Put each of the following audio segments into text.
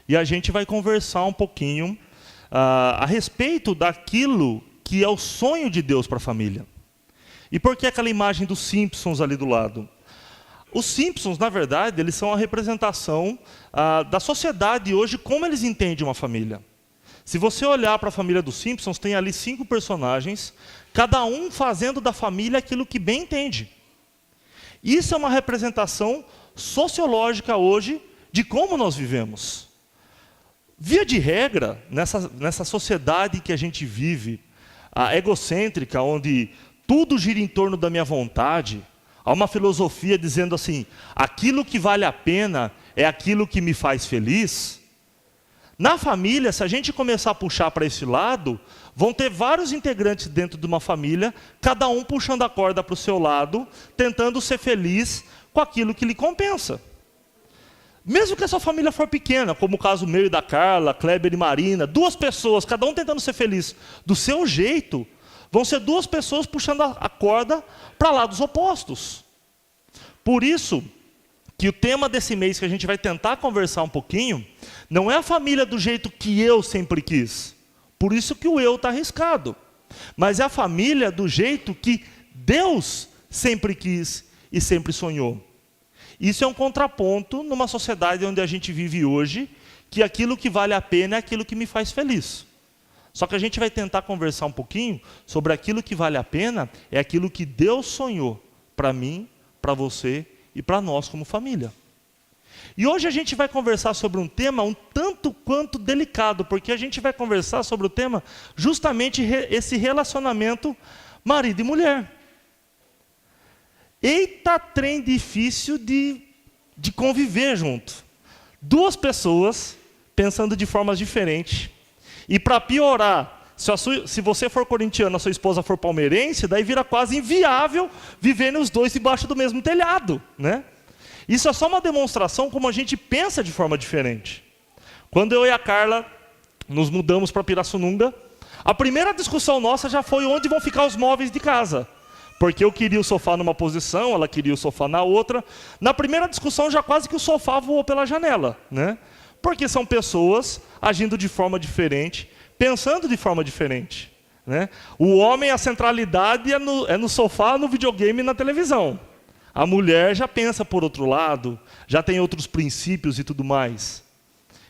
e a gente vai conversar um pouquinho a respeito daquilo que é o sonho de Deus para a família. E por que aquela imagem dos Simpsons ali do lado? Os Simpsons, na verdade, eles são a representação da sociedade hoje, como eles entendem uma família. Se você olhar para a família dos Simpsons, tem ali 5 personagens, cada um fazendo da família aquilo que bem entende. Isso é uma representação sociológica hoje de como nós vivemos. Via de regra, nessa sociedade que a gente vive, egocêntrica, onde tudo gira em torno da minha vontade, há uma filosofia dizendo assim, aquilo que vale a pena é aquilo que me faz feliz. Na família, se a gente começar a puxar para esse lado, vão ter vários integrantes dentro de uma família, cada um puxando a corda para o seu lado, tentando ser feliz com aquilo que lhe compensa. Mesmo que a sua família for pequena, como o caso meu e da Carla, Kleber e Marina, 2 pessoas, cada um tentando ser feliz do seu jeito, vão ser 2 pessoas puxando a corda para lados opostos. Por isso que o tema desse mês que a gente vai tentar conversar um pouquinho, não é a família do jeito que eu sempre quis. Por isso que o eu está arriscado. Mas é a família do jeito que Deus sempre quis e sempre sonhou. Isso é um contraponto numa sociedade onde a gente vive hoje, que aquilo que vale a pena é aquilo que me faz feliz. Só que a gente vai tentar conversar um pouquinho sobre aquilo que vale a pena, é aquilo que Deus sonhou para mim, para você e para nós como família. E hoje a gente vai conversar sobre um tema um tanto quanto delicado, porque a gente vai conversar sobre o tema justamente esse relacionamento marido e mulher. Eita, trem difícil de conviver junto. 2 pessoas pensando de formas diferentes. E para piorar, se você for corintiano, a sua esposa for palmeirense, daí vira quase inviável viverem os 2 debaixo do mesmo telhado, né? Isso é só uma demonstração como a gente pensa de forma diferente. Quando eu e a Carla nos mudamos para Pirassununga, a primeira discussão nossa já foi onde vão ficar os móveis de casa. Porque eu queria o sofá numa posição, ela queria o sofá na outra. Na primeira discussão já quase que o sofá voou pela janela, né? Porque são pessoas agindo de forma diferente, pensando de forma diferente, né? O homem, a centralidade é no sofá, no videogame e na televisão. A mulher já pensa por outro lado, já tem outros princípios e tudo mais.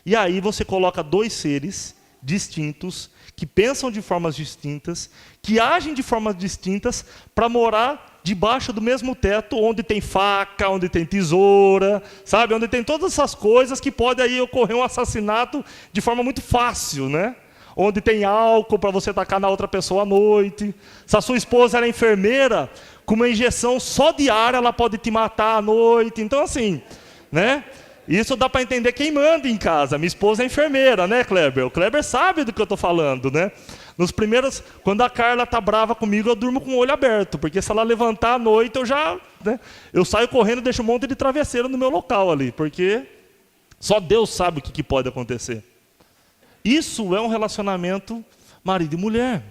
E aí você coloca 2 seres distintos, que pensam de formas distintas, que agem de formas distintas para morar debaixo do mesmo teto, onde tem faca, onde tem tesoura, sabe? Onde tem todas essas coisas que pode aí ocorrer um assassinato de forma muito fácil, né? Onde tem álcool para você tacar na outra pessoa à noite. Se a sua esposa era enfermeira, com uma injeção só de ar ela pode te matar à noite. Então assim, né? Isso dá para entender quem manda em casa. Minha esposa é enfermeira, né, Kleber? O Kleber sabe do que eu estou falando, né? Nos primeiros, quando a Carla está brava comigo, eu durmo com o olho aberto, porque se ela levantar à noite, eu saio correndo e deixo um monte de travesseiro no meu local ali, porque só Deus sabe o que pode acontecer. Isso é um relacionamento marido e mulher.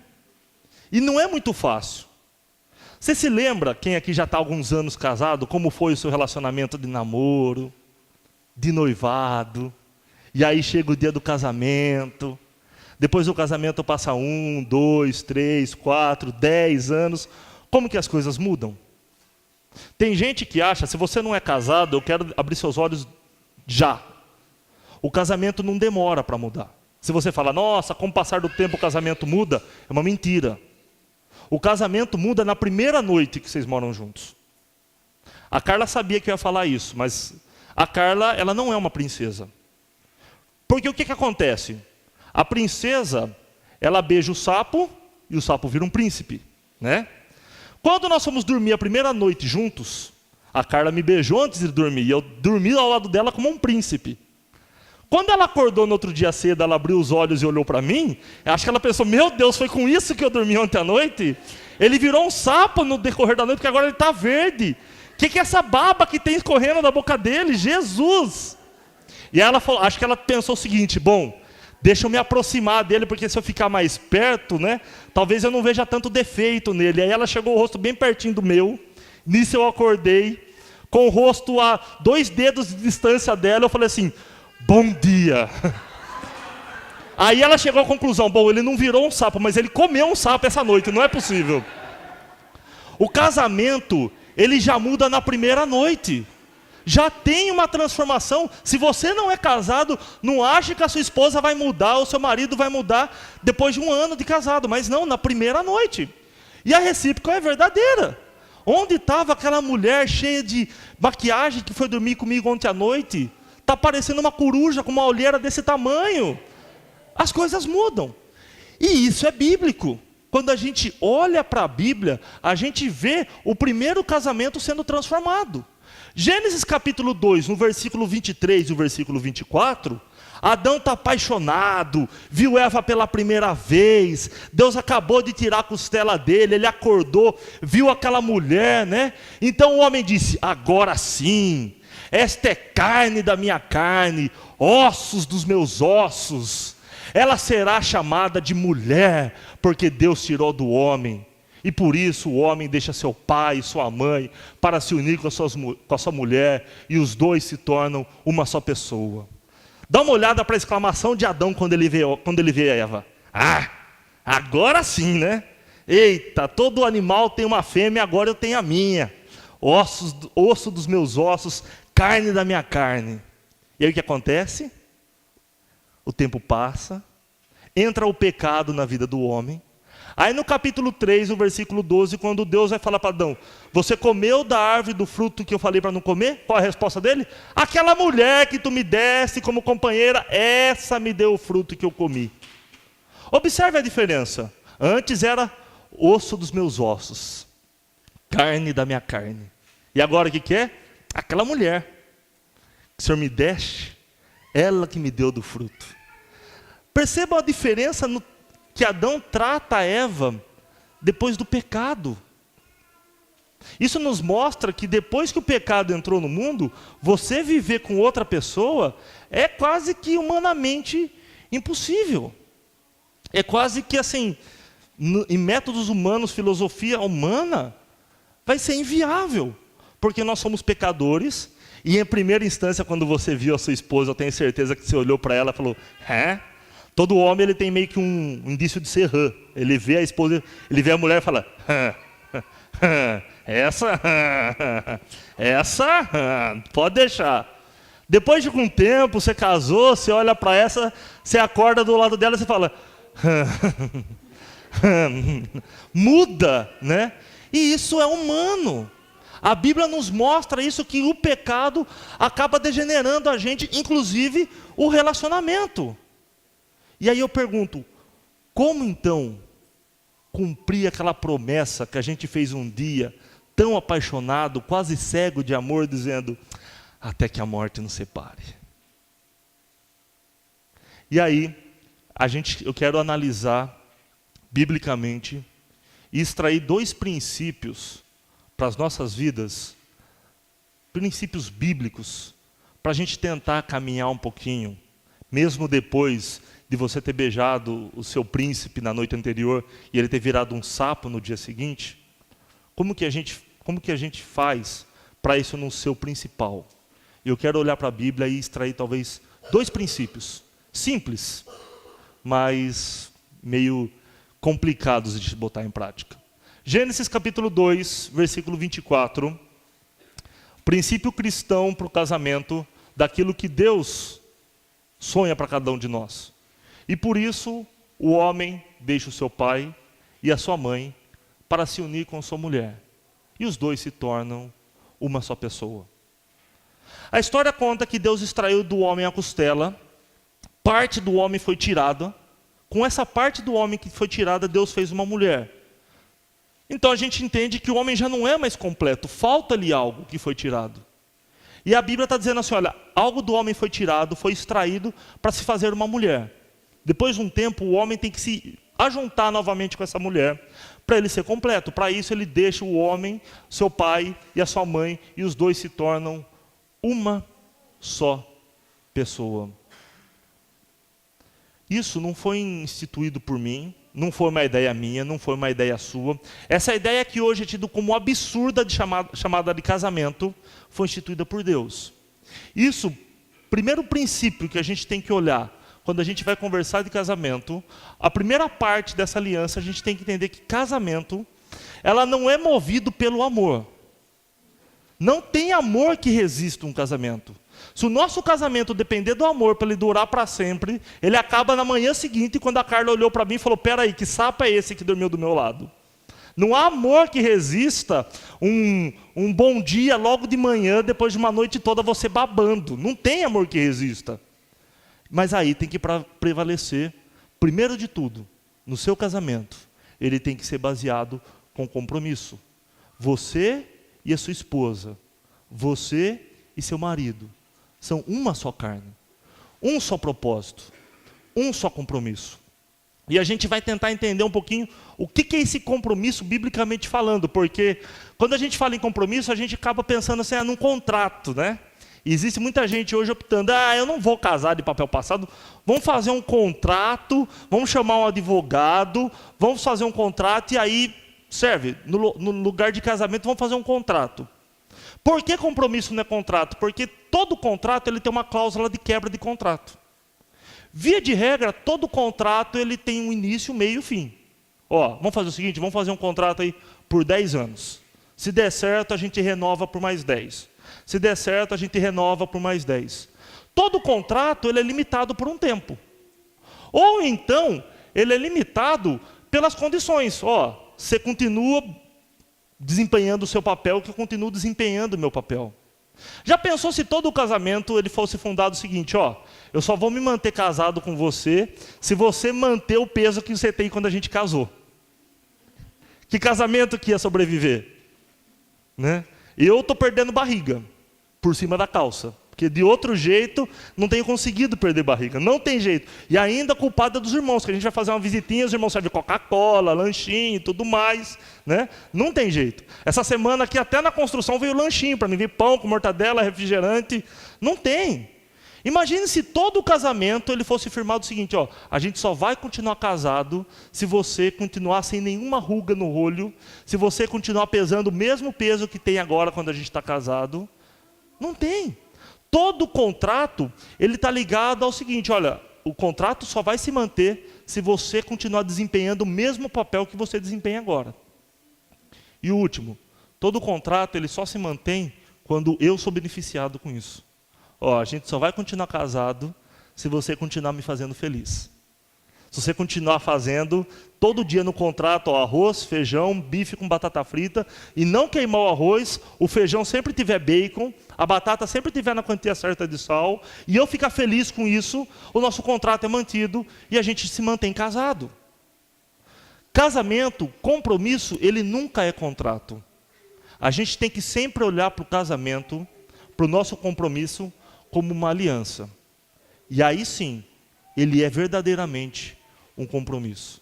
E não é muito fácil. Você se lembra, quem aqui já está há alguns anos casado, como foi o seu relacionamento de namoro, de noivado, e aí chega o dia do casamento, depois do casamento passa 1, 2, 3, 4, 10 anos, como que as coisas mudam? Tem gente que acha, se você não é casado, eu quero abrir seus olhos já. O casamento não demora para mudar. Se você fala, nossa, com o passar do tempo o casamento muda, é uma mentira. O casamento muda na primeira noite que vocês moram juntos. A Carla sabia que eu ia falar isso, mas a Carla, ela não é uma princesa. Porque o que acontece? A princesa, ela beija o sapo e o sapo vira um príncipe, né? Quando nós fomos dormir a primeira noite juntos, a Carla me beijou antes de dormir e eu dormi ao lado dela como um príncipe. Quando ela acordou no outro dia cedo, ela abriu os olhos e olhou para mim, acho que ela pensou, meu Deus, foi com isso que eu dormi ontem à noite? Ele virou um sapo no decorrer da noite, porque agora ele está verde. O que é essa baba que tem escorrendo da boca dele? Jesus! E ela falou, acho que ela pensou o seguinte, bom, deixa eu me aproximar dele, porque se eu ficar mais perto, né, talvez eu não veja tanto defeito nele. Aí ela chegou o rosto bem pertinho do meu, nisso eu acordei, com o rosto a 2 dedos de distância dela, eu falei assim, bom dia. Aí ela chegou à conclusão, bom, ele não virou um sapo, mas ele comeu um sapo essa noite, não é possível. O casamento, ele já muda na primeira noite. Já tem uma transformação. Se você não é casado, não ache que a sua esposa vai mudar, ou seu marido vai mudar depois de um ano de casado. Mas não, na primeira noite. E a recíproca é verdadeira. Onde estava aquela mulher cheia de maquiagem que foi dormir comigo ontem à noite? Está parecendo uma coruja com uma olheira desse tamanho. As coisas mudam. E isso é bíblico. Quando a gente olha para a Bíblia, a gente vê o primeiro casamento sendo transformado. Gênesis capítulo 2, no versículo 23 e o versículo 24, Adão está apaixonado, viu Eva pela primeira vez, Deus acabou de tirar a costela dele, ele acordou, viu aquela mulher, né? Então o homem disse, agora sim, esta é carne da minha carne, ossos dos meus ossos. Ela será chamada de mulher, porque Deus tirou do homem. E por isso o homem deixa seu pai e sua mãe para se unir com a sua mulher, e os dois se tornam uma só pessoa. Dá uma olhada para a exclamação de Adão quando ele vê Eva. Ah, agora sim, né? Eita, todo animal tem uma fêmea, agora eu tenho a minha. Osso dos meus ossos, carne da minha carne. E aí o que acontece? O tempo passa, entra o pecado na vida do homem. Aí no capítulo 3, no versículo 12, quando Deus vai falar para Adão, você comeu da árvore do fruto que eu falei para não comer? Qual a resposta dele? Aquela mulher que tu me deste como companheira, essa me deu o fruto que eu comi. Observe a diferença. Antes era osso dos meus ossos, carne da minha carne. E agora o que é? Aquela mulher que o Senhor me deste, ela que me deu do fruto. Percebam a diferença que Adão trata a Eva depois do pecado. Isso nos mostra que depois que o pecado entrou no mundo, você viver com outra pessoa é quase que humanamente impossível. É quase que assim, em métodos humanos, filosofia humana, vai ser inviável. Porque nós somos pecadores, e em primeira instância, quando você viu a sua esposa, eu tenho certeza que você olhou para ela e falou, hã? Todo homem ele tem meio que um indício de ser rã. Ele vê a esposa, ele vê a mulher e fala, essa, pode deixar. Depois de um tempo, você casou, você olha para essa, você acorda do lado dela e você fala, muda, né? E isso é humano. A Bíblia nos mostra isso, que o pecado acaba degenerando a gente, inclusive o relacionamento. E aí eu pergunto, como então cumprir aquela promessa que a gente fez um dia, tão apaixonado, quase cego de amor, dizendo, até que a morte nos separe? E aí, eu quero analisar biblicamente e extrair 2 princípios para as nossas vidas, princípios bíblicos, para a gente tentar caminhar um pouquinho, mesmo depois de você ter beijado o seu príncipe na noite anterior e ele ter virado um sapo no dia seguinte. Como que a gente faz para isso não ser o principal? Eu quero olhar para a Bíblia e extrair talvez 2 princípios, simples, mas meio complicados de botar em prática. Gênesis capítulo 2, versículo 24. Princípio cristão para o casamento, daquilo que Deus sonha para cada um de nós. E por isso, o homem deixa o seu pai e a sua mãe para se unir com sua mulher. E os dois se tornam uma só pessoa. A história conta que Deus extraiu do homem a costela, parte do homem foi tirada. Com essa parte do homem que foi tirada, Deus fez uma mulher. Então a gente entende que o homem já não é mais completo, falta-lhe algo que foi tirado. E a Bíblia está dizendo assim, olha, algo do homem foi tirado, foi extraído para se fazer uma mulher. Depois de um tempo, o homem tem que se ajuntar novamente com essa mulher, para ele ser completo. Para isso ele deixa o homem, seu pai e a sua mãe, e os dois se tornam uma só pessoa. Isso não foi instituído por mim, não foi uma ideia minha, não foi uma ideia sua. Essa ideia que hoje é tida como absurda, chamada de casamento, foi instituída por Deus. Isso primeiro princípio que a gente tem que olhar quando a gente vai conversar de casamento, a primeira parte dessa aliança, a gente tem que entender que casamento, ela não é movido pelo amor. Não tem amor que resista um casamento. Se o nosso casamento depender do amor para ele durar para sempre, ele acaba na manhã seguinte, quando a Carla olhou para mim e falou: peraí, que sapo é esse que dormiu do meu lado? Não há amor que resista um bom dia logo de manhã, depois de uma noite toda você babando. Não tem amor que resista. Mas aí tem que prevalecer, primeiro de tudo, no seu casamento, ele tem que ser baseado com compromisso. Você e a sua esposa, você e seu marido, são uma só carne, um só propósito, um só compromisso. E a gente vai tentar entender um pouquinho o que é esse compromisso biblicamente falando, porque quando a gente fala em compromisso, a gente acaba pensando assim, num contrato, né? E existe muita gente hoje optando, eu não vou casar de papel passado, vamos fazer um contrato, vamos chamar um advogado, vamos fazer um contrato e aí serve, no lugar de casamento vamos fazer um contrato. Por que compromisso não é contrato? Porque todo contrato ele tem uma cláusula de quebra de contrato. Via de regra, todo contrato ele tem um início, meio e fim. Vamos fazer o seguinte, vamos fazer um contrato aí por 10 anos. Se der certo, a gente renova por mais 10. Se der certo, a gente renova por mais 10. Todo contrato ele é limitado por um tempo. Ou então, ele é limitado pelas condições. Você continua desempenhando o seu papel, que eu continuo desempenhando o meu papel. Já pensou se todo o casamento ele fosse fundado o seguinte, eu só vou me manter casado com você se você manter o peso que você tem quando a gente casou. Que casamento que ia sobreviver? Né? Eu estou perdendo barriga por cima da calça. Porque de outro jeito, não tenho conseguido perder barriga. Não tem jeito. E ainda culpada dos irmãos, que a gente vai fazer uma visitinha, os irmãos servem Coca-Cola, lanchinho e tudo mais. Né? Não tem jeito. Essa semana aqui, até na construção, veio lanchinho para mim. Veio pão com mortadela, refrigerante. Não tem. Imagine se todo o casamento ele fosse firmado o seguinte, a gente só vai continuar casado se você continuar sem nenhuma ruga no olho, se você continuar pesando o mesmo peso que tem agora quando a gente está casado. Não tem. Todo contrato, ele está ligado ao seguinte, o contrato só vai se manter se você continuar desempenhando o mesmo papel que você desempenha agora. E o último, todo contrato, ele só se mantém quando eu sou beneficiado com isso. A gente só vai continuar casado se você continuar me fazendo feliz. Se você continuar fazendo todo dia no contrato arroz, feijão, bife com batata frita e não queimar o arroz, o feijão sempre tiver bacon, a batata sempre tiver na quantia certa de sal e eu ficar feliz com isso, o nosso contrato é mantido e a gente se mantém casado. Casamento, compromisso, ele nunca é contrato. A gente tem que sempre olhar para o casamento, para o nosso compromisso, como uma aliança. E aí sim, ele é verdadeiramente um compromisso.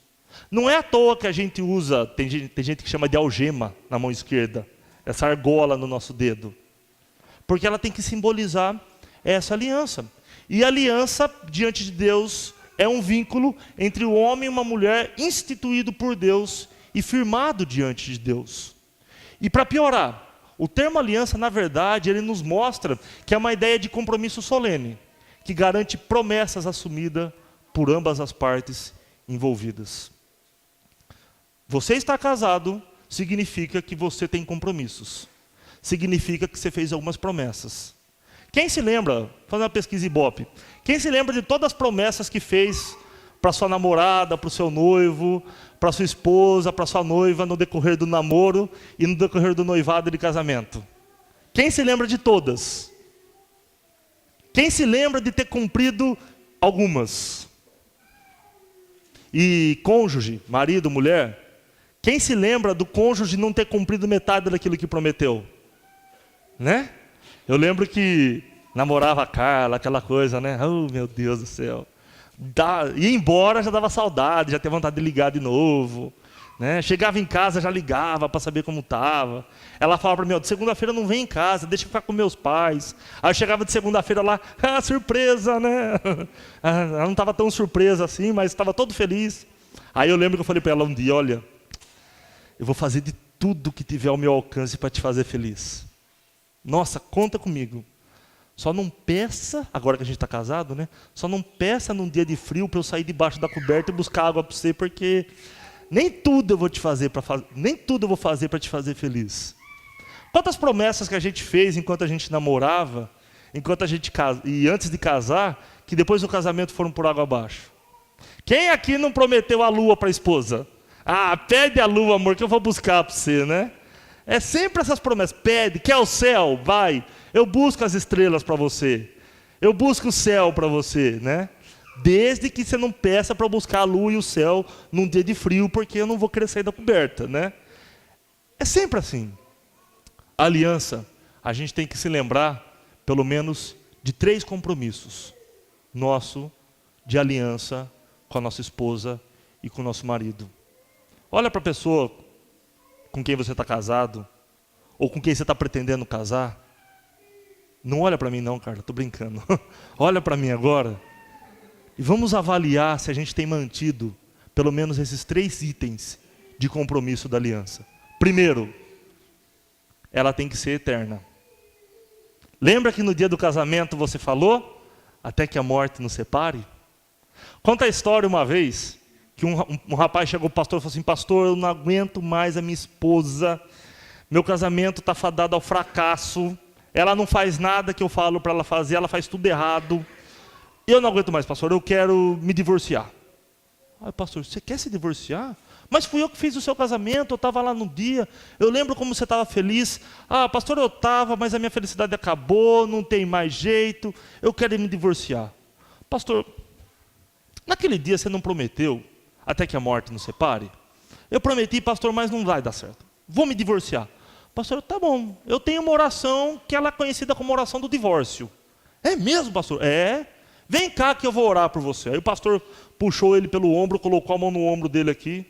Não é à toa que a gente usa, tem gente que chama de algema na mão esquerda, essa argola no nosso dedo. Porque ela tem que simbolizar essa aliança. E a aliança, diante de Deus, é um vínculo entre o homem e uma mulher instituído por Deus e firmado diante de Deus. E para piorar, o termo aliança, na verdade, ele nos mostra que é uma ideia de compromisso solene, que garante promessas assumidas por ambas as partes envolvidas. Você está casado, significa que você tem compromissos. Significa que você fez algumas promessas. Quem se lembra, fazendo uma pesquisa Ibope, quem se lembra de todas as promessas que fez para sua namorada, para o seu noivo, para sua esposa, para sua noiva no decorrer do namoro e no decorrer do noivado e de casamento? Quem se lembra de todas? Quem se lembra de ter cumprido algumas? E cônjuge, marido, mulher, quem se lembra do cônjuge não ter cumprido metade daquilo que prometeu? Né? Eu lembro que namorava a Carla, aquela coisa, né? Oh, meu Deus do céu. Ia embora, já dava saudade, já tinha vontade de ligar de novo. Né? Chegava em casa, já ligava para saber como estava. Ela falava para mim, de segunda-feira não vem em casa, deixa eu ficar com meus pais. Aí eu chegava de segunda-feira lá, surpresa, né? Ela não estava tão surpresa assim, mas estava todo feliz. Aí eu lembro que eu falei para ela um dia, olha, eu vou fazer de tudo que tiver ao meu alcance para te fazer feliz. Nossa, conta comigo. Só não peça, agora que a gente está casado, né? Só não peça num dia de frio para eu sair debaixo da coberta e buscar água para você, porque nem tudo eu vou te fazer nem tudo eu vou fazer para te fazer feliz. Quantas promessas que a gente fez enquanto a gente namorava, e antes de casar, que depois do casamento foram por água abaixo? Quem aqui não prometeu a lua para a esposa? Ah, pede a lua, amor, que eu vou buscar para você, né? É sempre essas promessas. Pede, quer o céu? Vai. Eu busco as estrelas para você. Eu busco o céu para você, né? Desde que você não peça para buscar a lua e o céu num dia de frio, porque eu não vou querer sair da coberta, né? É sempre assim. A aliança, a gente tem que se lembrar, pelo menos, de 3 compromissos nosso de aliança com a nossa esposa e com o nosso marido. Olha para a pessoa com quem você está casado, ou com quem você está pretendendo casar. Não olha para mim não, cara, estou brincando. Olha para mim agora. E vamos avaliar se a gente tem mantido pelo menos esses 3 itens de compromisso da aliança. Primeiro, ela tem que ser eterna. Lembra que no dia do casamento você falou? Até que a morte nos separe? Conta a história uma vez, que um rapaz chegou para o pastor e falou assim: pastor, eu não aguento mais a minha esposa, meu casamento está fadado ao fracasso, ela não faz nada que eu falo para ela fazer, ela faz tudo errado, eu não aguento mais, pastor, eu quero me divorciar. Aí, pastor, você quer se divorciar? Mas fui eu que fiz o seu casamento, eu estava lá no dia, eu lembro como você estava feliz. Ah, pastor, eu estava, mas a minha felicidade acabou, não tem mais jeito, eu quero me divorciar. Pastor, naquele dia você não prometeu até que a morte nos separe? Eu prometi, pastor, mas não vai dar certo. Vou me divorciar. Pastor, tá bom, eu tenho uma oração que ela é conhecida como oração do divórcio. É mesmo, pastor? É. Vem cá que eu vou orar por você. Aí o pastor puxou ele pelo ombro, colocou a mão no ombro dele aqui,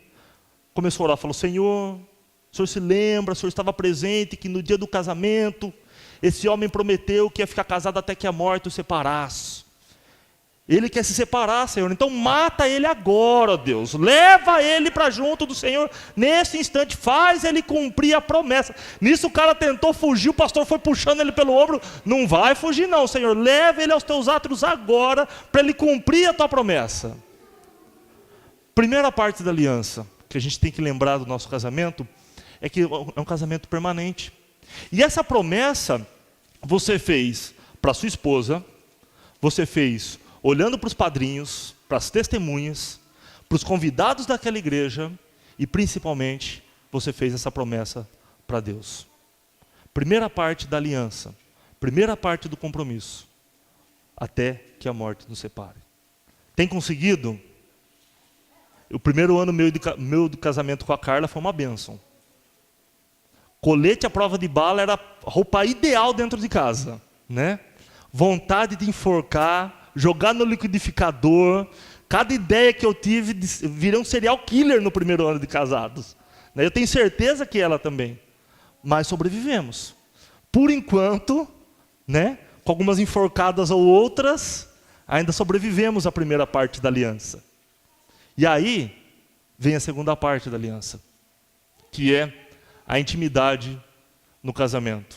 começou a orar, falou: Senhor, o senhor se lembra, o senhor estava presente que no dia do casamento, esse homem prometeu que ia ficar casado até que a morte o separasse. Ele quer se separar, Senhor, então mata ele agora, Deus. Leva ele para junto do Senhor nesse instante, faz ele cumprir a promessa. Nisso o cara tentou fugir, o pastor foi puxando ele pelo ombro. Não vai fugir não, Senhor, leva ele aos teus átrios agora, para ele cumprir a tua promessa. Primeira parte da aliança, que a gente tem que lembrar do nosso casamento, é que é um casamento permanente. E essa promessa, você fez para sua esposa, você fez olhando para os padrinhos, para as testemunhas, para os convidados daquela igreja, e principalmente, você fez essa promessa para Deus. Primeira parte da aliança, primeira parte do compromisso, até que a morte nos separe. Tem conseguido? O primeiro ano meu de casamento com a Carla foi uma bênção. Colete à prova de bala era a roupa ideal dentro de casa, né? Vontade de enforcar, jogar no liquidificador. Cada ideia que eu tive, virei um serial killer no primeiro ano de casados. Eu tenho certeza que ela também. Mas sobrevivemos. Por enquanto, né, com algumas enforcadas ou outras, ainda sobrevivemos à primeira parte da aliança. E aí, vem a segunda parte da aliança, que é a intimidade no casamento.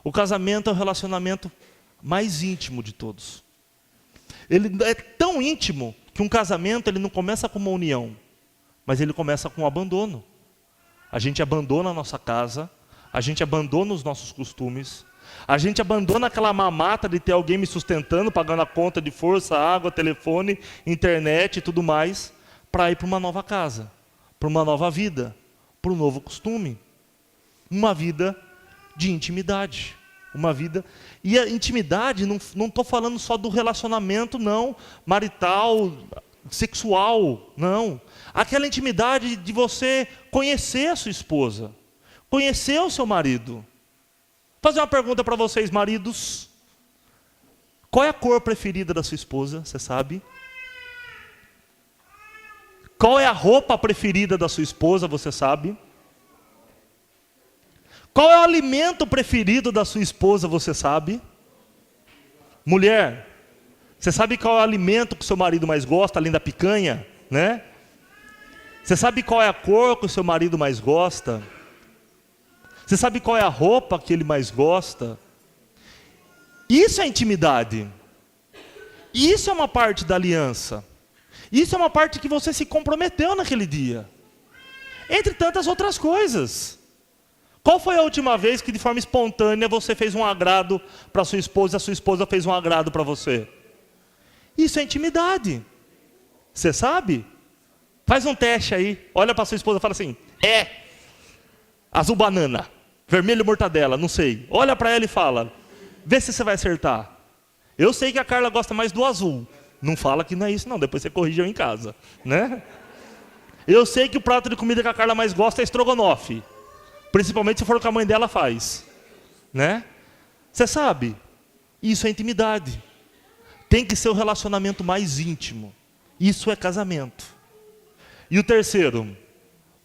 O casamento é o relacionamento mais íntimo de todos. Ele é tão íntimo que um casamento ele não começa com uma união, mas ele começa com um abandono. A gente abandona a nossa casa, a gente abandona os nossos costumes, a gente abandona aquela mamata de ter alguém me sustentando, pagando a conta de força, água, telefone, internet e tudo mais, para ir para uma nova casa, para uma nova vida, para um novo costume. Uma vida de intimidade. Uma vida. E a intimidade, não estou falando só do relacionamento, não, marital, sexual, não. Aquela intimidade de você conhecer a sua esposa, conhecer o seu marido. Vou fazer uma pergunta para vocês, maridos. Qual é a cor preferida da sua esposa, você sabe? Qual é a roupa preferida da sua esposa, você sabe? Qual é o alimento preferido da sua esposa, você sabe? Mulher, você sabe qual é o alimento que o seu marido mais gosta, além da picanha, né? Você sabe qual é a cor que o seu marido mais gosta? Você sabe qual é a roupa que ele mais gosta? Isso é intimidade. Isso é uma parte da aliança. Isso é uma parte que você se comprometeu naquele dia. Entre tantas outras coisas. Qual foi a última vez que de forma espontânea você fez um agrado para sua esposa e a sua esposa fez um agrado para você? Isso é intimidade. Você sabe? Faz um teste aí. Olha para sua esposa e fala assim: azul banana, vermelho mortadela, não sei. Olha para ela e fala. Vê se você vai acertar. Eu sei que a Carla gosta mais do azul. Não fala que não é isso não, depois você corrige eu em casa, né? Eu sei que o prato de comida que a Carla mais gosta é estrogonofe. Principalmente se for o que a mãe dela faz, né? Você sabe? Isso é intimidade. Tem que ser o relacionamento mais íntimo. Isso é casamento. E o terceiro,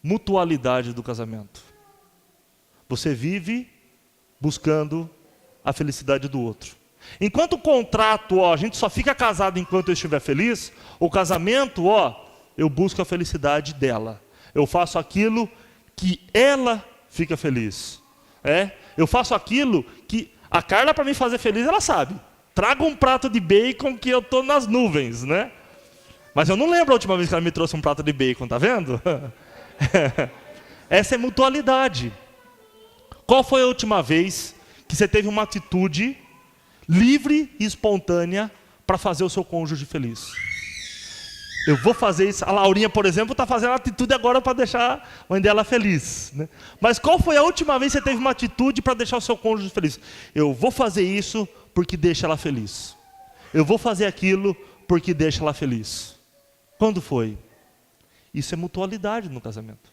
mutualidade do casamento. Você vive buscando a felicidade do outro. Enquanto o contrato, a gente só fica casado enquanto eu estiver feliz, o casamento, eu busco a felicidade dela. Eu faço aquilo que ela fica feliz. Eu faço aquilo que a Carla, para me fazer feliz, ela sabe. Traga um prato de bacon que eu estou nas nuvens, né? Mas eu não lembro a última vez que ela me trouxe um prato de bacon, tá vendo? Essa é mutualidade. Qual foi a última vez que você teve uma atitude livre e espontânea para fazer o seu cônjuge feliz? Eu vou fazer isso. A Laurinha, por exemplo, está fazendo a atitude agora para deixar a mãe dela feliz, né? Mas qual foi a última vez que você teve uma atitude para deixar o seu cônjuge feliz? Eu vou fazer isso porque deixa ela feliz. Eu vou fazer aquilo porque deixa ela feliz. Quando foi? Isso é mutualidade no casamento.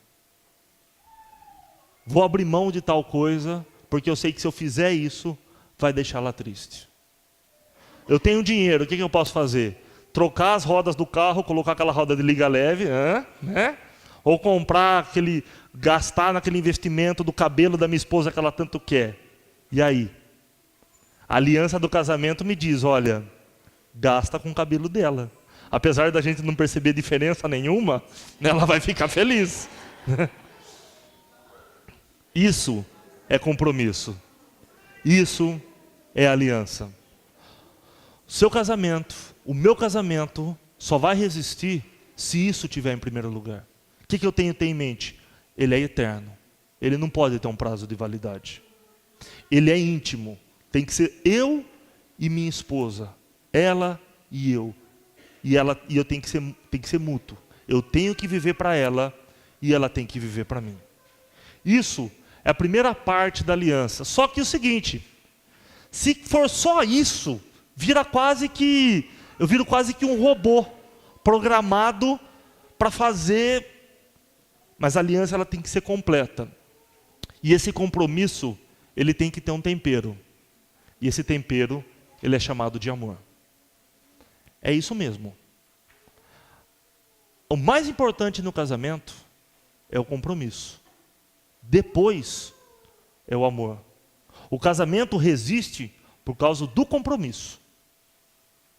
Vou abrir mão de tal coisa porque eu sei que se eu fizer isso, vai deixar ela triste. Eu tenho dinheiro, o que eu posso fazer? Trocar as rodas do carro, colocar aquela roda de liga leve, né? Ou comprar gastar naquele investimento do cabelo da minha esposa que ela tanto quer. E aí? A aliança do casamento me diz, olha, gasta com o cabelo dela. Apesar da gente não perceber diferença nenhuma, ela vai ficar feliz. Isso é compromisso. Isso é aliança. Seu casamento, o meu casamento, só vai resistir se isso estiver em primeiro lugar. O que eu tenho que ter em mente? Ele é eterno. Ele não pode ter um prazo de validade. Ele é íntimo. Tem que ser eu e minha esposa. Ela e eu. E eu tem que ser mútuo. Eu tenho que viver para ela e ela tem que viver para mim. Isso é a primeira parte da aliança. Só que o seguinte, se for só isso, eu viro quase que um robô programado para fazer. Mas a aliança ela tem que ser completa. E esse compromisso, ele tem que ter um tempero. E esse tempero, ele é chamado de amor. É isso mesmo. O mais importante no casamento é o compromisso. Depois é o amor. O casamento resiste por causa do compromisso.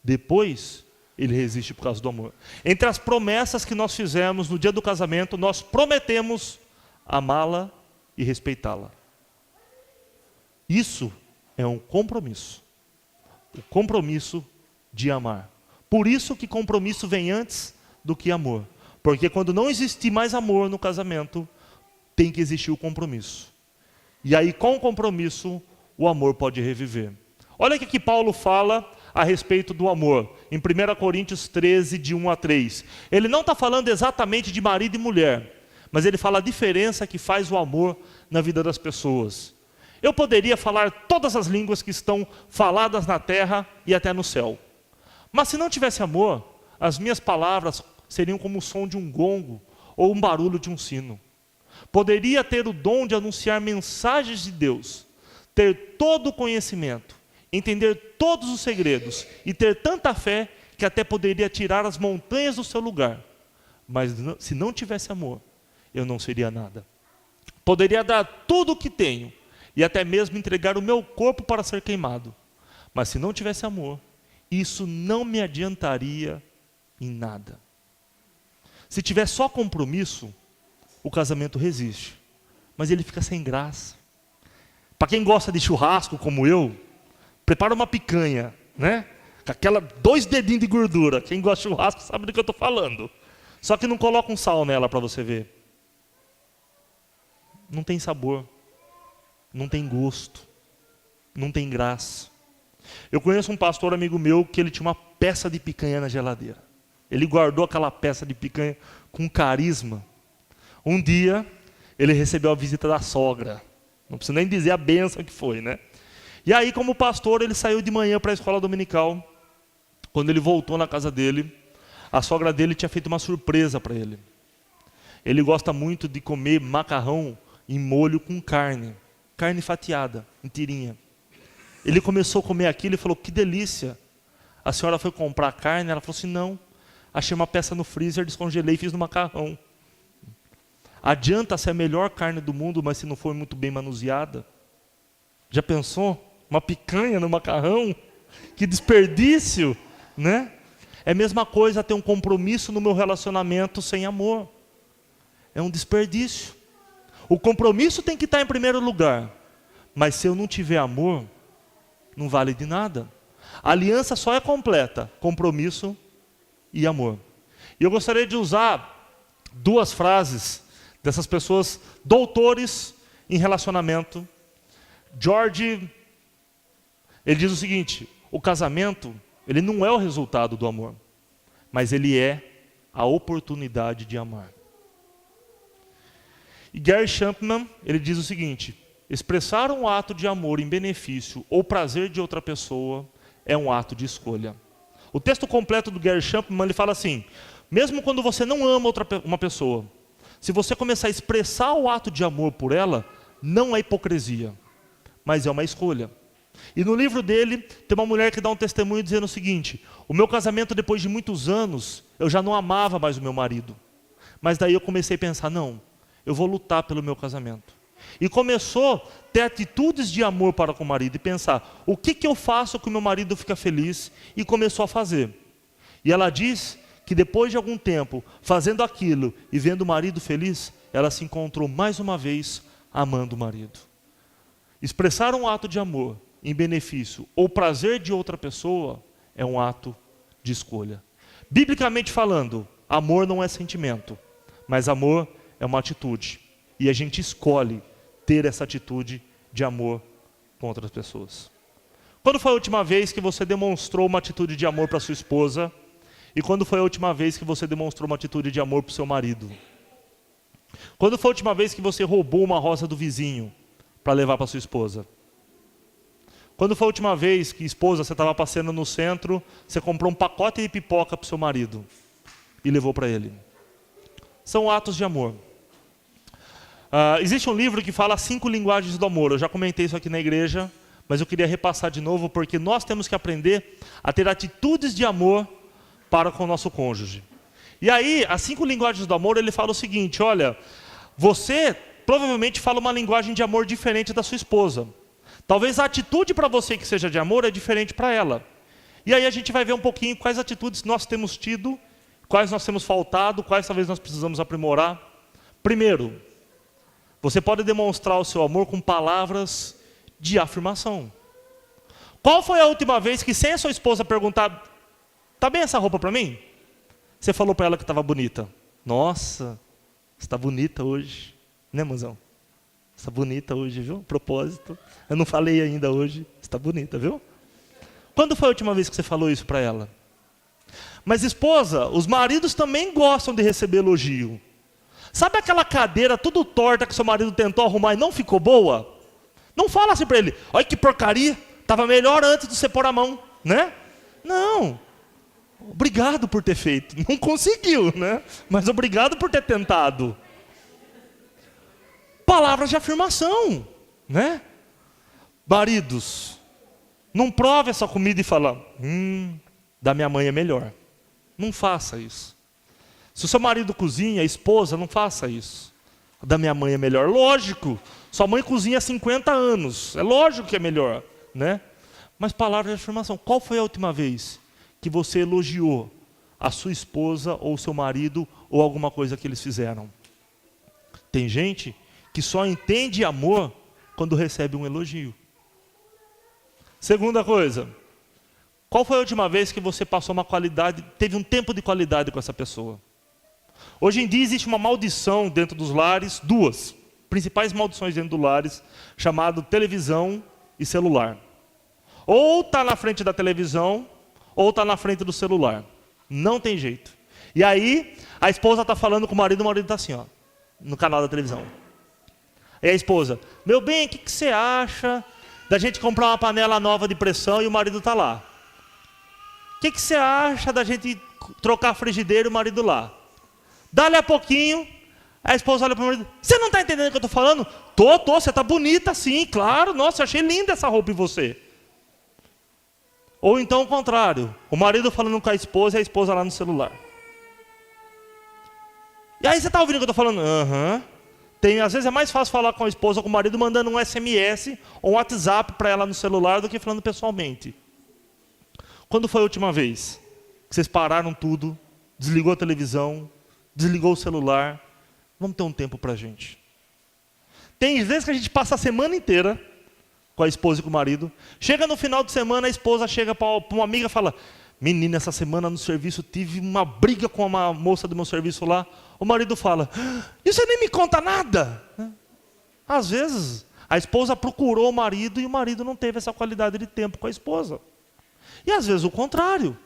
Depois ele resiste por causa do amor. Entre as promessas que nós fizemos no dia do casamento, nós prometemos amá-la e respeitá-la. Isso é um compromisso. O compromisso de amar. Por isso que compromisso vem antes do que amor. Porque quando não existir mais amor no casamento, tem que existir o compromisso. E aí com o compromisso, o amor pode reviver. Olha o que Paulo fala a respeito do amor. Em 1 Coríntios 13, de 1 a 3. Ele não está falando exatamente de marido e mulher. Mas ele fala a diferença que faz o amor na vida das pessoas. Eu poderia falar todas as línguas que estão faladas na terra e até no céu. Mas se não tivesse amor, as minhas palavras seriam como o som de um gongo ou um barulho de um sino. Poderia ter o dom de anunciar mensagens de Deus, ter todo o conhecimento, entender todos os segredos e ter tanta fé que até poderia tirar as montanhas do seu lugar. Mas se não tivesse amor, eu não seria nada. Poderia dar tudo o que tenho e até mesmo entregar o meu corpo para ser queimado. Mas se não tivesse amor, isso não me adiantaria em nada. Se tiver só compromisso, o casamento resiste, mas ele fica sem graça. Para quem gosta de churrasco como eu, Prepara uma picanha, né? Com aquela 2 dedinhos de gordura. Quem gosta de churrasco sabe do que eu estou falando. Só que não coloca um sal nela para você ver. Não tem sabor. Não tem gosto. Não tem graça. Eu conheço um pastor amigo meu que ele tinha uma peça de picanha na geladeira. Ele guardou aquela peça de picanha com carisma. Um dia, ele recebeu a visita da sogra. Não preciso nem dizer a bênção que foi, né? E aí, como pastor, ele saiu de manhã para a escola dominical. Quando ele voltou na casa dele, a sogra dele tinha feito uma surpresa para ele. Ele gosta muito de comer macarrão em molho com carne. Carne fatiada, em tirinha. Ele começou a comer aquilo e falou, que delícia. A senhora foi comprar carne? Ela falou assim, não. Achei uma peça no freezer, descongelei e fiz no macarrão. Adianta ser a melhor carne do mundo, mas se não for muito bem manuseada? Já pensou? Uma picanha no macarrão? Que desperdício, né? É a mesma coisa ter um compromisso no meu relacionamento sem amor. É um desperdício. O compromisso tem que estar em primeiro lugar. Mas se eu não tiver amor, não vale de nada. A aliança só é completa, compromisso e amor. E eu gostaria de usar 2 frases dessas pessoas, doutores em relacionamento. George, ele diz o seguinte, o casamento, ele não é o resultado do amor, mas ele é a oportunidade de amar. E Gary Chapman, ele diz o seguinte, expressar um ato de amor em benefício ou prazer de outra pessoa é um ato de escolha. O texto completo do Gary Chapman, ele fala assim, mesmo quando você não ama uma pessoa, se você começar a expressar o ato de amor por ela, não é hipocrisia, mas é uma escolha. E no livro dele, tem uma mulher que dá um testemunho dizendo o seguinte, o meu casamento depois de muitos anos, eu já não amava mais o meu marido. Mas daí eu comecei a pensar, não, eu vou lutar pelo meu casamento. E começou a ter atitudes de amor para com o marido e pensar, o que eu faço que o meu marido fica feliz? E começou a fazer. E ela diz que depois de algum tempo, fazendo aquilo e vendo o marido feliz, ela se encontrou mais uma vez amando o marido. Expressar um ato de amor em benefício ou prazer de outra pessoa é um ato de escolha. Biblicamente falando, amor não é sentimento, mas amor é uma atitude. E a gente escolhe ter essa atitude de amor com outras pessoas. Quando foi a última vez que você demonstrou uma atitude de amor para sua esposa? E quando foi a última vez que você demonstrou uma atitude de amor para o seu marido? Quando foi a última vez que você roubou uma rosa do vizinho para levar para sua esposa? Quando foi a última vez que, esposa, você estava passeando no centro, você comprou um pacote de pipoca para o seu marido e levou para ele? São atos de amor. Existe um livro que fala 5 linguagens do amor. Eu já comentei isso aqui na igreja, mas eu queria repassar de novo, porque nós temos que aprender a ter atitudes de amor para com o nosso cônjuge. E aí, as 5 linguagens do amor, ele fala o seguinte, olha, você provavelmente fala uma linguagem de amor diferente da sua esposa. Talvez a atitude para você que seja de amor é diferente para ela. E aí a gente vai ver um pouquinho quais atitudes nós temos tido, quais nós temos faltado, quais talvez nós precisamos aprimorar. Primeiro, você pode demonstrar o seu amor com palavras de afirmação. Qual foi a última vez que, sem a sua esposa perguntar, tá bem essa roupa para mim? Você falou para ela que estava bonita. Nossa, você está bonita hoje. Né, mozão? Você está bonita hoje, viu? Propósito. Eu não falei ainda hoje. Você está bonita, viu? Quando foi a última vez que você falou isso para ela? Mas esposa, os maridos também gostam de receber elogio. Sabe aquela cadeira tudo torta que seu marido tentou arrumar e não ficou boa? Não fala assim para ele, olha que porcaria, estava melhor antes de você pôr a mão, né? Não. Obrigado por ter feito. Não conseguiu, né? Mas obrigado por ter tentado. Palavras de afirmação, né? Maridos, não prove essa comida e fala, da minha mãe é melhor. Não faça isso. Se o seu marido cozinha, a esposa, não faça isso. Da minha mãe é melhor. Lógico, sua mãe cozinha há 50 anos. É lógico que é melhor, né? Mas palavra de afirmação. Qual foi a última vez que você elogiou a sua esposa ou o seu marido ou alguma coisa que eles fizeram? Tem gente que só entende amor quando recebe um elogio. Segunda coisa, qual foi a última vez que você passou uma qualidade, teve um tempo de qualidade com essa pessoa? Hoje em dia existe uma maldição dentro dos lares, duas principais maldições dentro dos lares, chamado televisão e celular. Ou está na frente da televisão, ou está na frente do celular. Não tem jeito. E aí, a esposa está falando com o marido está assim, ó, no canal da televisão. E a esposa, meu bem, o que você acha da gente comprar uma panela nova de pressão e o marido está lá? O que você acha da gente trocar a frigideira e o marido lá? Dali a pouquinho, a esposa olha para o marido, você não está entendendo o que eu estou falando? Tô, você está bonita sim, claro, nossa, eu achei linda essa roupa em você. Ou então o contrário, o marido falando com a esposa e a esposa lá no celular. E aí você está ouvindo o que eu estou falando? Aham. Às vezes é mais fácil falar com a esposa ou com o marido mandando um SMS ou um WhatsApp para ela no celular do que falando pessoalmente. Quando foi a última vez que vocês pararam tudo, desligou a televisão, desligou o celular? Vamos ter um tempo para a gente. Tem vezes que a gente passa a semana inteira com a esposa e com o marido. Chega no final de semana, a esposa chega para uma amiga e fala, menina, essa semana no serviço tive uma briga com uma moça do meu serviço lá. O marido fala, e você nem me conta nada? Às vezes, a esposa procurou o marido e o marido não teve essa qualidade de tempo com a esposa. E às vezes o contrário.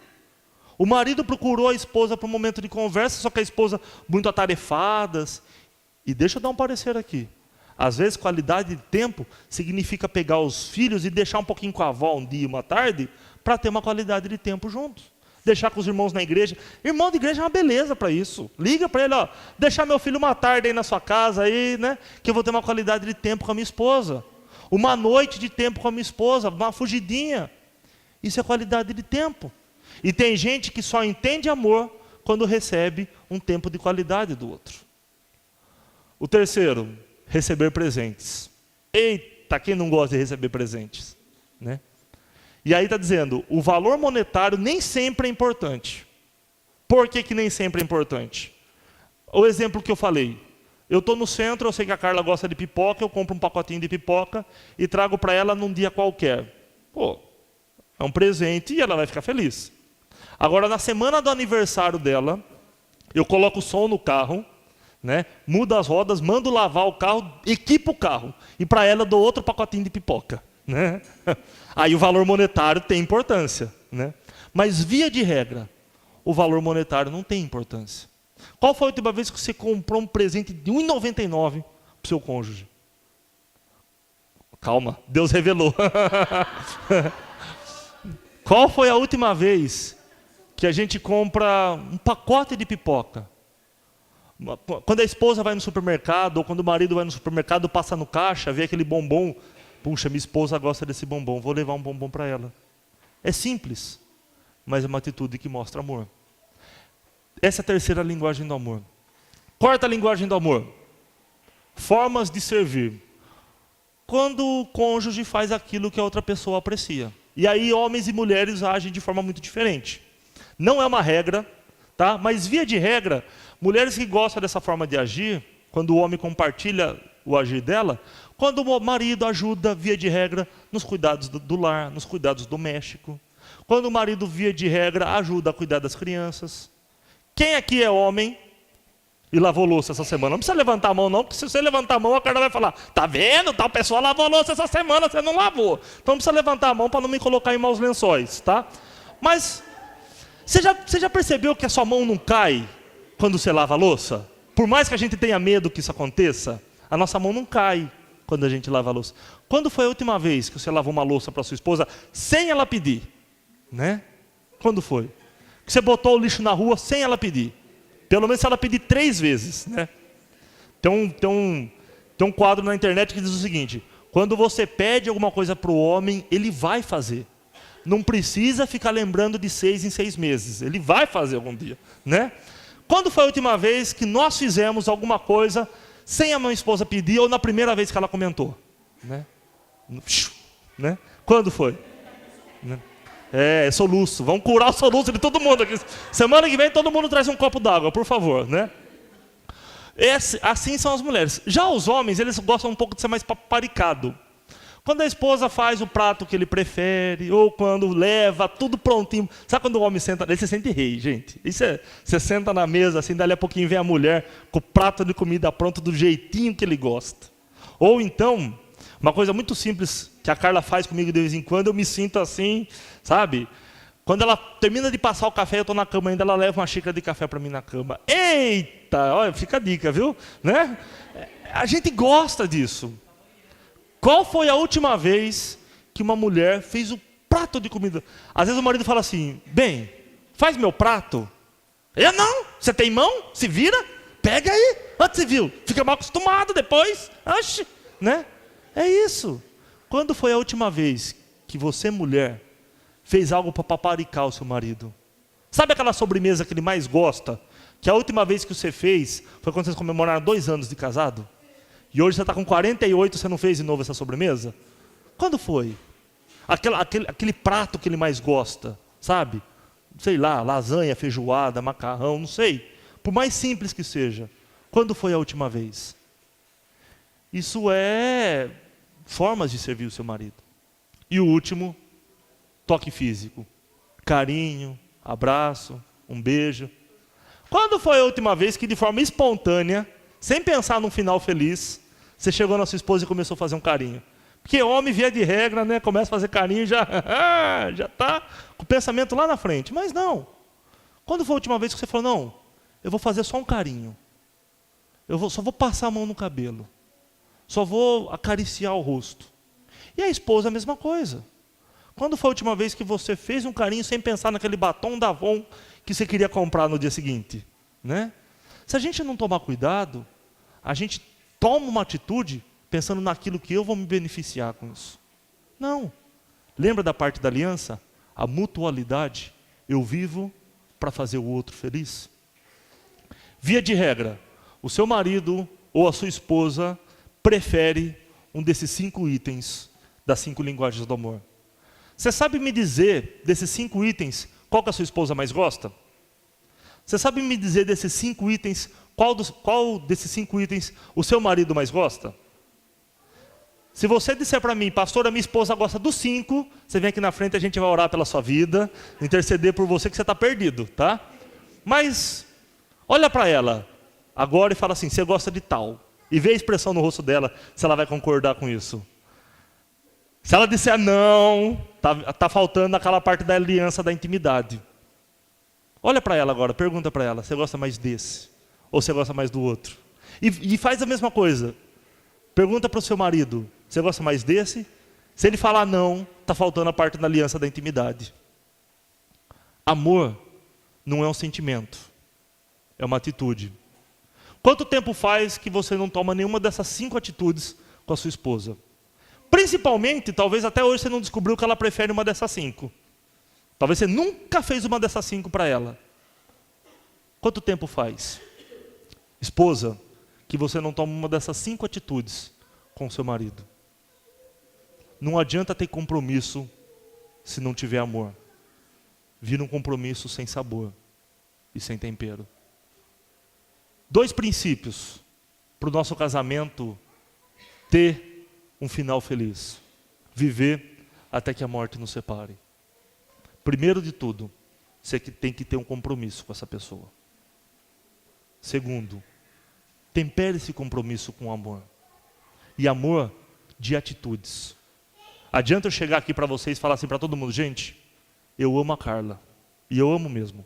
O marido procurou a esposa para um momento de conversa, só que a esposa muito atarefadas. E deixa eu dar um parecer aqui. Às vezes qualidade de tempo significa pegar os filhos e deixar um pouquinho com a avó um dia, uma tarde, para ter uma qualidade de tempo juntos. Deixar com os irmãos na igreja. Irmão de igreja é uma beleza para isso. Liga para ele, ó, deixar meu filho uma tarde aí na sua casa, aí, né, que eu vou ter uma qualidade de tempo com a minha esposa. Uma noite de tempo com a minha esposa, uma fugidinha. Isso é qualidade de tempo. E tem gente que só entende amor quando recebe um tempo de qualidade do outro. O terceiro, receber presentes. Eita, quem não gosta de receber presentes? Né? E aí está dizendo, o valor monetário nem sempre é importante. Por que nem sempre é importante? O exemplo que eu falei. Eu estou no centro, eu sei que a Carla gosta de pipoca, eu compro um pacotinho de pipoca e trago para ela num dia qualquer. Pô, é um presente e ela vai ficar feliz. Agora, na semana do aniversário dela, eu coloco o som no carro, né, mudo as rodas, mando lavar o carro, equipo o carro. E para ela dou outro pacotinho de pipoca. Né? Aí o valor monetário tem importância. Né? Mas, via de regra, o valor monetário não tem importância. Qual foi a última vez que você comprou um presente de R$ 1,99 para o seu cônjuge? Calma, Deus revelou. Qual foi a última vez que a gente compra um pacote de pipoca? Quando a esposa vai no supermercado, ou quando o marido vai no supermercado, passa no caixa, vê aquele bombom. Puxa, minha esposa gosta desse bombom, vou levar um bombom para ela. É simples, mas é uma atitude que mostra amor. Essa é a terceira linguagem do amor. Quarta linguagem do amor. Formas de servir. Quando o cônjuge faz aquilo que a outra pessoa aprecia. E aí homens e mulheres agem de forma muito diferente. Não é uma regra, tá? Mas via de regra, mulheres que gostam dessa forma de agir, quando o homem compartilha o agir dela, quando o marido ajuda, via de regra, nos cuidados do lar, nos cuidados domésticos. Quando o marido, via de regra, ajuda a cuidar das crianças. Quem aqui é homem e lavou louça essa semana? Não precisa levantar a mão não, porque se você levantar a mão, a Carla vai falar, tá vendo? Tal pessoa lavou louça essa semana, você não lavou. Então não precisa levantar a mão para não me colocar em maus lençóis, tá? Mas, você já percebeu que a sua mão não cai quando você lava a louça? Por mais que a gente tenha medo que isso aconteça, a nossa mão não cai quando a gente lava a louça. Quando foi a última vez que você lavou uma louça para sua esposa sem ela pedir? Né? Quando foi? Que você botou o lixo na rua sem ela pedir? Pelo menos se ela pedir 3 vezes. Né? Tem um quadro na internet que diz o seguinte, quando você pede alguma coisa para o homem, ele vai fazer. Não precisa ficar lembrando de 6 em 6 meses. Ele vai fazer algum dia. Né? Quando foi a última vez que nós fizemos alguma coisa sem a minha esposa pedir ou na primeira vez que ela comentou? Né? Né? Quando foi? Né? É soluço. Vamos curar o soluço de todo mundo aqui. Semana que vem todo mundo traz um copo d'água, por favor. Né? Assim são as mulheres. Já os homens, eles gostam um pouco de ser mais paparicado. Quando a esposa faz o prato que ele prefere, ou quando leva tudo prontinho. Sabe quando o homem senta, ele se sente rei, gente. Isso é, você senta na mesa, assim, dali a pouquinho vem a mulher com o prato de comida pronto do jeitinho que ele gosta. Ou então, uma coisa muito simples que a Carla faz comigo de vez em quando, eu me sinto assim, sabe? Quando ela termina de passar o café, eu estou na cama ainda, ela leva uma xícara de café para mim na cama. Eita, olha, fica a dica, viu? Né? A gente gosta disso. Qual foi a última vez que uma mulher fez um prato de comida? Às vezes o marido fala assim, bem, faz meu prato. Eu não, você tem mão? Se vira, pega aí. Onde você viu? Fica mal acostumado depois. Oxe, né? É isso. Quando foi a última vez que você, mulher, fez algo para paparicar o seu marido? Sabe aquela sobremesa que ele mais gosta? Que a última vez que você fez foi quando vocês comemoraram 2 anos de casado? E hoje você está com 48, você não fez de novo essa sobremesa? Quando foi? Aquele prato que ele mais gosta, sabe? Sei lá, lasanha, feijoada, macarrão, não sei. Por mais simples que seja. Quando foi a última vez? Isso é formas de servir o seu marido. E o último, toque físico. Carinho, abraço, um beijo. Quando foi a última vez que de forma espontânea, sem pensar num final feliz, você chegou na sua esposa e começou a fazer um carinho? Porque homem, via de regra, né, começa a fazer carinho e já está com o pensamento lá na frente. Mas não. Quando foi a última vez que você falou, não, eu vou fazer só um carinho. Só vou passar a mão no cabelo. Só vou acariciar o rosto. E a esposa a mesma coisa. Quando foi a última vez que você fez um carinho sem pensar naquele batom da Avon que você queria comprar no dia seguinte? Né? Se a gente não tomar cuidado, a gente toma uma atitude pensando naquilo que eu vou me beneficiar com isso. Não. Lembra da parte da aliança? A mutualidade. Eu vivo para fazer o outro feliz. Via de regra, o seu marido ou a sua esposa prefere um desses 5 itens das 5 linguagens do amor. Você sabe me dizer, desses 5 itens, qual que a sua esposa mais gosta? Você sabe me dizer desses 5 itens, qual desses 5 itens o seu marido mais gosta? Se você disser para mim, pastor, a minha esposa gosta dos 5, você vem aqui na frente e a gente vai orar pela sua vida, interceder por você que você está perdido, tá? Mas, olha para ela agora e fala assim, você gosta de tal. E vê a expressão no rosto dela, se ela vai concordar com isso. Se ela disser não, tá faltando aquela parte da aliança da intimidade. Olha para ela agora, pergunta para ela, você gosta mais desse? Ou você gosta mais do outro? E faz a mesma coisa. Pergunta para o seu marido, você gosta mais desse? Se ele falar não, está faltando a parte da aliança da intimidade. Amor não é um sentimento, é uma atitude. Quanto tempo faz que você não toma nenhuma dessas 5 atitudes com a sua esposa? Principalmente, talvez até hoje você não descobriu que ela prefere uma dessas 5. Talvez você nunca fez uma dessas 5 para ela. Quanto tempo faz? Esposa, que você não toma uma dessas 5 atitudes com seu marido. Não adianta ter compromisso se não tiver amor. Vira um compromisso sem sabor e sem tempero. 2 princípios para o nosso casamento ter um final feliz. Viver até que a morte nos separe. Primeiro de tudo, você tem que ter um compromisso com essa pessoa. Segundo, tempere esse compromisso com amor. E amor de atitudes. Adianta eu chegar aqui para vocês e falar assim para todo mundo, gente, eu amo a Carla. E eu amo mesmo.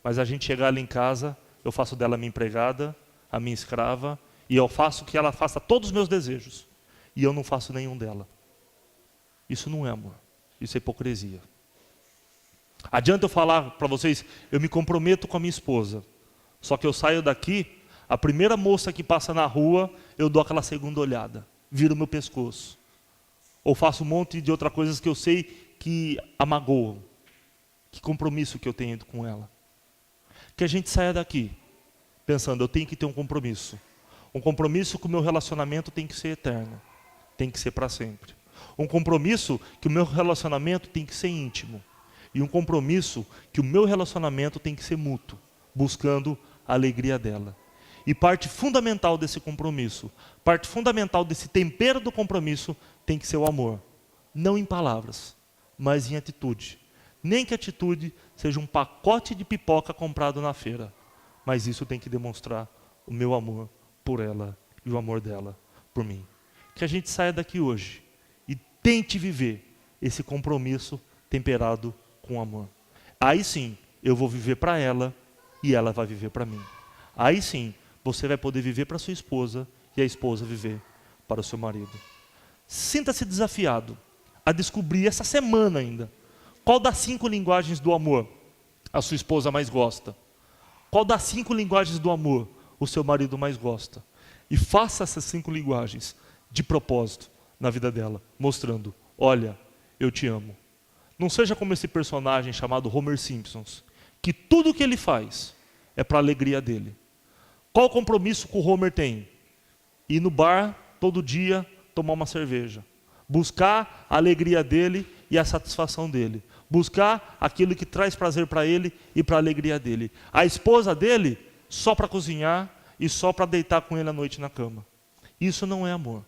Mas a gente chegar ali em casa, eu faço dela a minha empregada, a minha escrava, e eu faço que ela faça todos os meus desejos. E eu não faço nenhum dela. Isso não é amor. Isso é hipocrisia. Adianta eu falar para vocês, eu me comprometo com a minha esposa. Só que eu saio daqui, a primeira moça que passa na rua, eu dou aquela segunda olhada. Viro o meu pescoço. Ou faço um monte de outras coisas que eu sei que a magoam. Que compromisso que eu tenho com ela. Que a gente saia daqui pensando, eu tenho que ter um compromisso. Um compromisso que o meu relacionamento tem que ser eterno. Tem que ser para sempre. Um compromisso que o meu relacionamento tem que ser íntimo. E um compromisso que o meu relacionamento tem que ser mútuo. Buscando a alegria dela. E parte fundamental desse compromisso, parte fundamental desse tempero do compromisso, tem que ser o amor. Não em palavras, mas em atitude. Nem que a atitude seja um pacote de pipoca comprado na feira. Mas isso tem que demonstrar o meu amor por ela e o amor dela por mim. Que a gente saia daqui hoje e tente viver esse compromisso temperado com amor. Aí sim, eu vou viver para ela e ela vai viver para mim. Aí sim, você vai poder viver para sua esposa e a esposa viver para o seu marido. Sinta-se desafiado a descobrir essa semana ainda qual das 5 linguagens do amor a sua esposa mais gosta. Qual das 5 linguagens do amor o seu marido mais gosta. E faça essas 5 linguagens de propósito na vida dela, mostrando, olha, eu te amo. Não seja como esse personagem chamado Homer Simpson, que tudo que ele faz é para a alegria dele. Qual o compromisso que o Homer tem? Ir no bar todo dia tomar uma cerveja. Buscar a alegria dele e a satisfação dele. Buscar aquilo que traz prazer para ele e para a alegria dele. A esposa dele só para cozinhar e só para deitar com ele à noite na cama. Isso não é amor.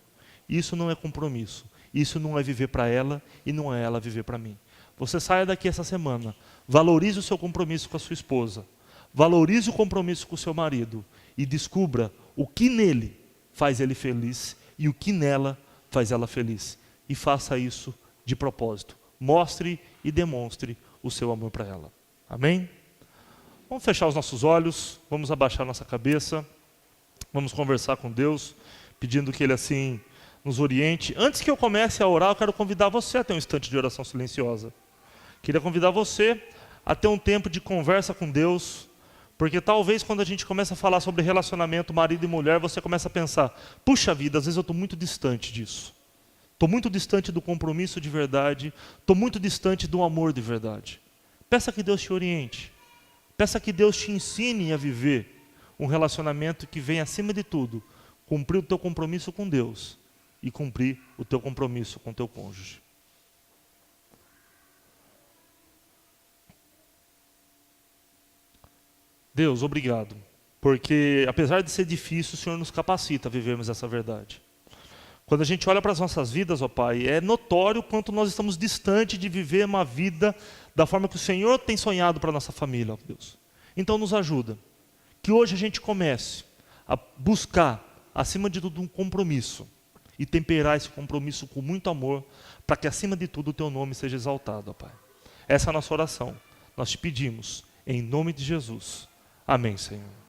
Isso não é compromisso. Isso não é viver para ela e não é ela viver para mim. Você saia daqui essa semana. Valorize o seu compromisso com a sua esposa. Valorize o compromisso com o seu marido. E descubra o que nele faz ele feliz e o que nela faz ela feliz. E faça isso de propósito. Mostre e demonstre o seu amor para ela. Amém? Vamos fechar os nossos olhos, vamos abaixar nossa cabeça, vamos conversar com Deus, pedindo que Ele assim nos oriente. Antes que eu comece a orar, eu quero convidar você a ter um instante de oração silenciosa. Queria convidar você a ter um tempo de conversa com Deus, porque talvez quando a gente começa a falar sobre relacionamento marido e mulher, você começa a pensar, puxa vida, às vezes eu estou muito distante disso. Estou muito distante do compromisso de verdade, estou muito distante do amor de verdade. Peça que Deus te oriente. Peça que Deus te ensine a viver um relacionamento que vem acima de tudo, cumprir o teu compromisso com Deus e cumprir o teu compromisso com o teu cônjuge. Deus, obrigado, porque apesar de ser difícil, o Senhor nos capacita a vivermos essa verdade. Quando a gente olha para as nossas vidas, ó Pai, é notório quanto nós estamos distantes de viver uma vida da forma que o Senhor tem sonhado para a nossa família, ó Deus. Então nos ajuda, que hoje a gente comece a buscar, acima de tudo, um compromisso e temperar esse compromisso com muito amor, para que acima de tudo o Teu nome seja exaltado, ó Pai. Essa é a nossa oração. Nós te pedimos, em nome de Jesus. Amém, Senhor.